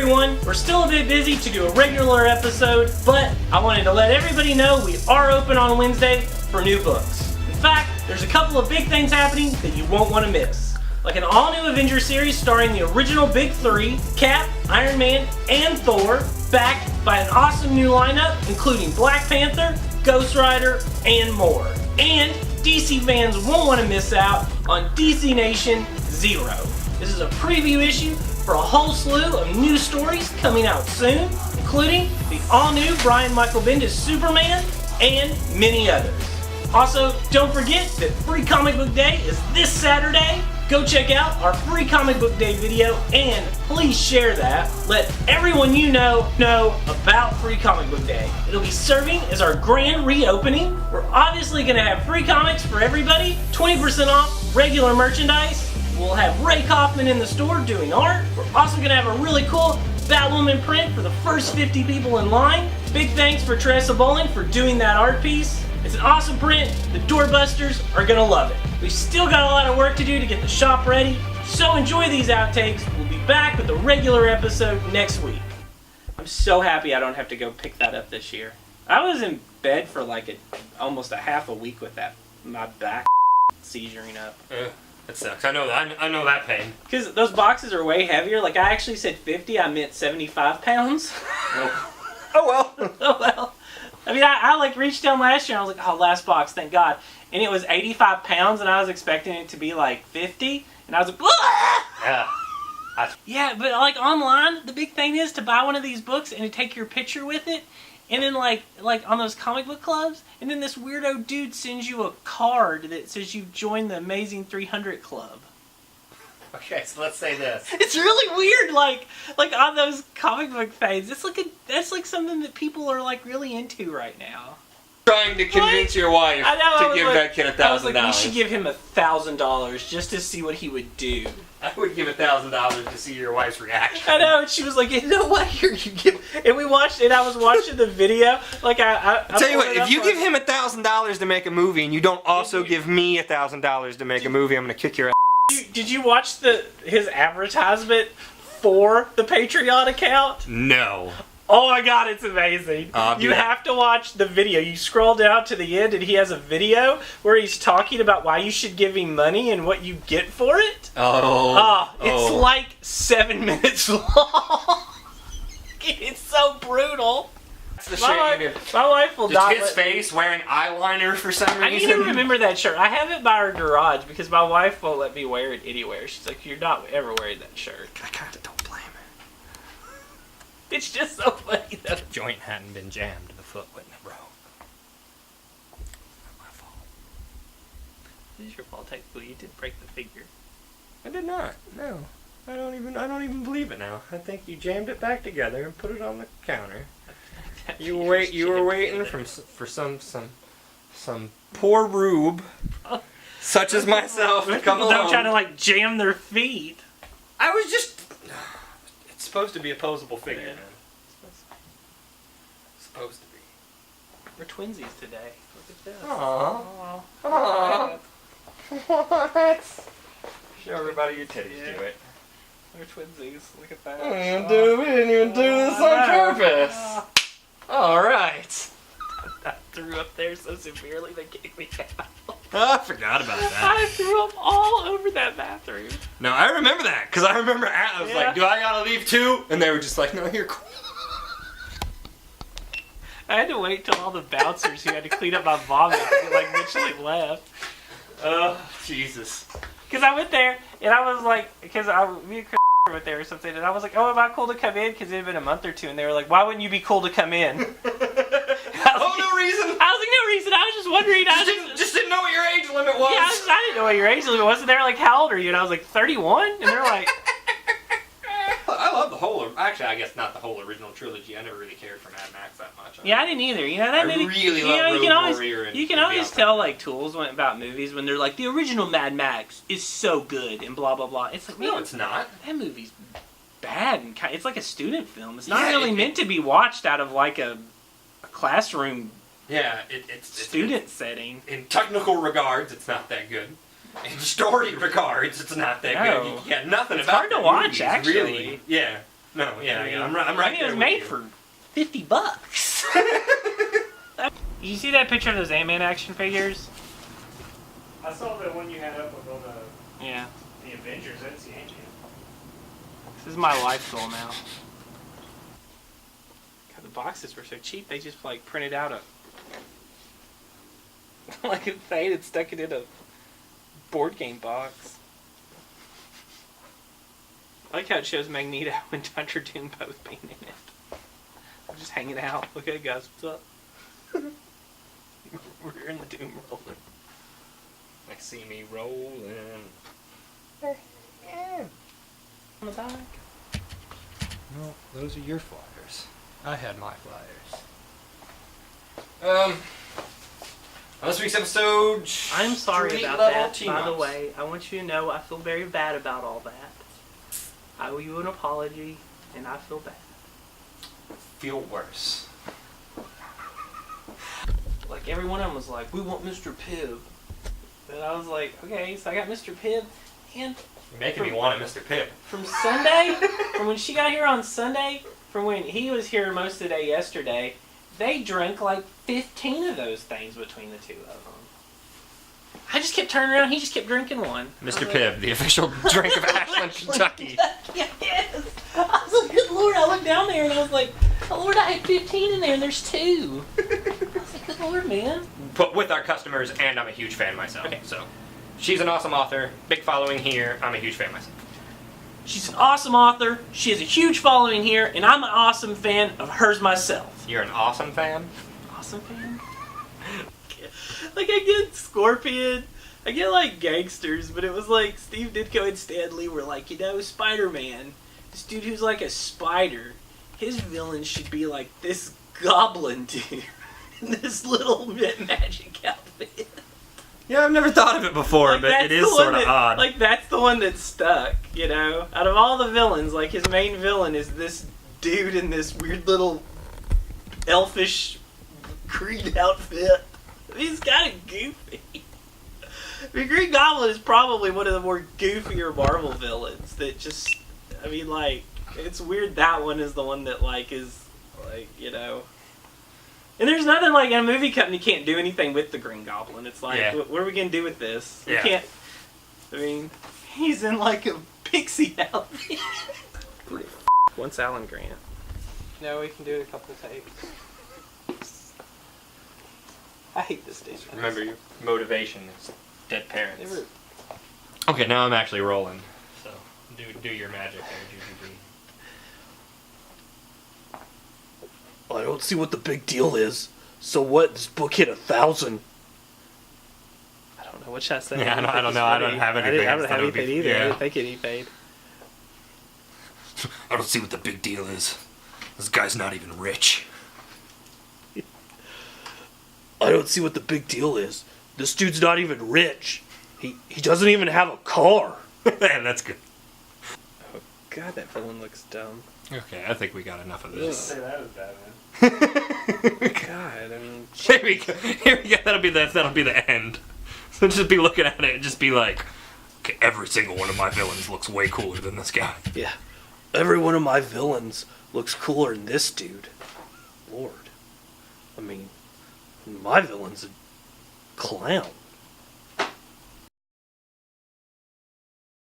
everyone. We're still a bit busy to do a regular episode, but I wanted to let everybody know we are open on Wednesday for new books. In fact, there's a couple of big things happening that you won't want to miss. Like an all-new Avengers series starring the original Big Three, Cap, Iron Man, and Thor, backed by an awesome new lineup including Black Panther, Ghost Rider, and more. And DC fans won't want to miss out on DC Nation Zero. This is a preview issue for a whole slew of new stories coming out soon, including the all-new Brian Michael Bendis Superman and many others. Also, don't forget that Free Comic Book Day is this Saturday. Go check out our Free Comic Book Day video and please share that. Let everyone you know about Free Comic Book Day. It'll be serving as our grand reopening. We're obviously going to have free comics for everybody, 20% off regular merchandise. We'll have Ray Kaufman in the store doing art. We're also going to have a really cool Batwoman print for the first 50 people in line. Big thanks for Teresa Bolin for doing that art piece. It's an awesome print. The doorbusters are going to love it. We've still got a lot of work to do to get the shop ready, so enjoy these outtakes. We'll be back with a regular episode next week. I'm so happy I don't have to go pick that up this year. I was in bed for like almost a half a week with my back seizuring up. That sucks. I know that pain. Because those boxes are way heavier. Like, I actually said 50, I meant 75 pounds. Oh well. Oh well. I mean, I like reached down last year and I was like, oh, last box, thank God. And it was 85 pounds and I was expecting it to be like 50. And I was like, yeah. Yeah, but like online, the big thing is to buy one of these books and to take your picture with it. And then like on those comic book clubs, and then this weirdo dude sends you a card that says you've joined the Amazing 300 Club. Okay, so let's say this. It's really weird, like on those comic book fans. That's like something that people are like really into right now. Trying to convince your wife to give that kid $1,000. I was like, we should give him $1,000 just to see what he would do. I would give $1,000 to see your wife's reaction. I know, and she was like, you know what? Here you give. And we watched it. I was watching the video. Like I tell you what, if you give him $1,000 to make a movie and you don't also give me $1,000 to make a movie, I'm gonna kick your ass. Did you watch his advertisement for the Patreon account? No. Oh my God, it's amazing. You have to watch the video. You scroll down to the end and he has a video where he's talking about why you should give him money and what you get for it. It's like 7 minutes long. It's so brutal. That's the shit. My wife will just not his face wearing eyeliner for some reason. I need to remember that shirt. I have it by our garage because my wife won't let me wear it anywhere. She's like, you're not ever wearing that shirt. I kinda don't blame her. It's just so funny though. If the joint hadn't been jammed, the foot wouldn't have broke. Not my fault. It is your fault, technically. You did break the figure. I did not. No. I don't even believe it now. I think you jammed it back together and put it on the counter. You were waiting for some poor rube, such as myself, to come People along. don't try to like jam their feet. I was just. It's supposed to be a posable figure, man. It's supposed to be. We're twinsies today. Look at this. Aww. Aww. What? Show everybody your titties. Yeah. Do it. We're twinsies. Look at that. We didn't even do this on purpose. All right. I threw up there so severely they kicked me out. I forgot about that. I threw up all over that bathroom. No, I remember that because I remember I was like, "Do I gotta leave too?" And they were just like, "No, you're cool." I had to wait till all the bouncers who had to clean up my vomit like literally left. Oh, Jesus. Because I went there and I was like, me and Chris went there or something, and I was like, oh, am I cool to come in? Because it had been a month or two, and they were like, why wouldn't you be cool to come in? No reason. I was like, no reason. I was just wondering. Just didn't know what your age limit was. Yeah, I didn't know what your age limit was. And they were like, how old are you? And I was like, 31. And they're like, I love the whole. Actually, I guess not the whole original trilogy. I never really cared for Mad Max that much. yeah, I didn't either. You know that movie. Really love Road Warrior. And you can always tell like tools about movies when they're like, the original Mad Max is so good and blah blah blah. It's like, man, no, it's not. That movie's bad and it's like a student film. It's not really meant to be watched out of like a classroom. Yeah, it's student setting. In technical regards, it's not that good. In story regards, it's not that good. You get nothing it's about hard to watch, movies, actually. Really. Yeah. No, yeah, I'm I right mean, there it was with made you. for $50. Did you see that picture of those Ant-Man action figures? I saw the one you had up with all Yeah. the Avengers. I didn't see Ant-Man. This is my life goal now. God, the boxes were so cheap. They just like printed out a like a thing and stuck it in a board game box. I like how it shows Magneto and Dr. Doom both being in it. I'm just hanging out. Okay, guys, what's up? We're in the Doom roller. Like, see me rolling. On the back. Well, those are your flyers. I had my flyers. On this week's episode, I'm sorry street about level that, by the team-ups. way. I want you to know I feel very bad about all that. I owe you an apology, and I feel bad. Feel worse. Like, every one of them was like, we want Mr. Pibb. And I was like, okay, so I got Mr. Pibb, and You're making me want a Mr. Pibb. from Sunday, from when she got here on Sunday, from when he was here most of the day yesterday, they drank like 15 of those things between the two of them. I just kept turning around, he just kept drinking one. Mr. Pibb, the official drink of Ashland, Kentucky. Yes! I was like, good Lord, I looked down there and I was like, oh Lord, I had 15 in there and there's 2. I was like, good Lord, man. But with our customers, and I'm a huge fan myself. Okay. So, she's an awesome author, big following here. I'm a huge fan myself. She's an awesome author, she has a huge following here, and I'm an awesome fan of hers myself. You're an awesome fan. Awesome fan? Like, I get Scorpion, I get like gangsters, but it was like Steve Ditko and Stan Lee were like, you know, Spider-Man, this dude who's like a spider, his villain should be like this goblin dude in this little magic outfit. Yeah, I've never thought of it before, Like, but that's it is the one sort of that- odd. Like, that's the one that stuck, you know? Out of all the villains, like, his main villain is this dude in this weird little elfish green outfit. He's kind of goofy. I mean, Green Goblin is probably one of the more goofier Marvel villains that just, I mean, like, it's weird that one is the one that, like, is, like, you know... And there's nothing like in a movie company can't do anything with the Green Goblin. It's like, Yeah. what are we gonna do with this? Yeah. We can't. I mean, he's in like a pixie outfit. Once Alan Grant. No, we can do it a couple of takes. I hate this stage. Remember, your motivation is dead parents. Never. Okay, now I'm actually rolling. So, do your magic there, GGG. I don't see what the big deal is. So what? This book hit 1,000. I don't know what should I say. Yeah, I don't know. I don't have anything. I don't have That would be- anything either. I yeah. didn't think any paid. I don't see what the big deal is. This guy's not even rich. I don't see what the big deal is. This dude's not even rich. He doesn't even have a car. Yeah, that's good. Oh God, that villain looks dumb. Okay, I think we got enough of this. Say that was bad, man. God, I mean, Here we go. Here we go. That'll be the end. So just be looking at it and just be like, okay, every single one of my villains looks way cooler than this guy. Yeah. Every one of my villains looks cooler than this dude. Lord. I mean, my villain's a clown.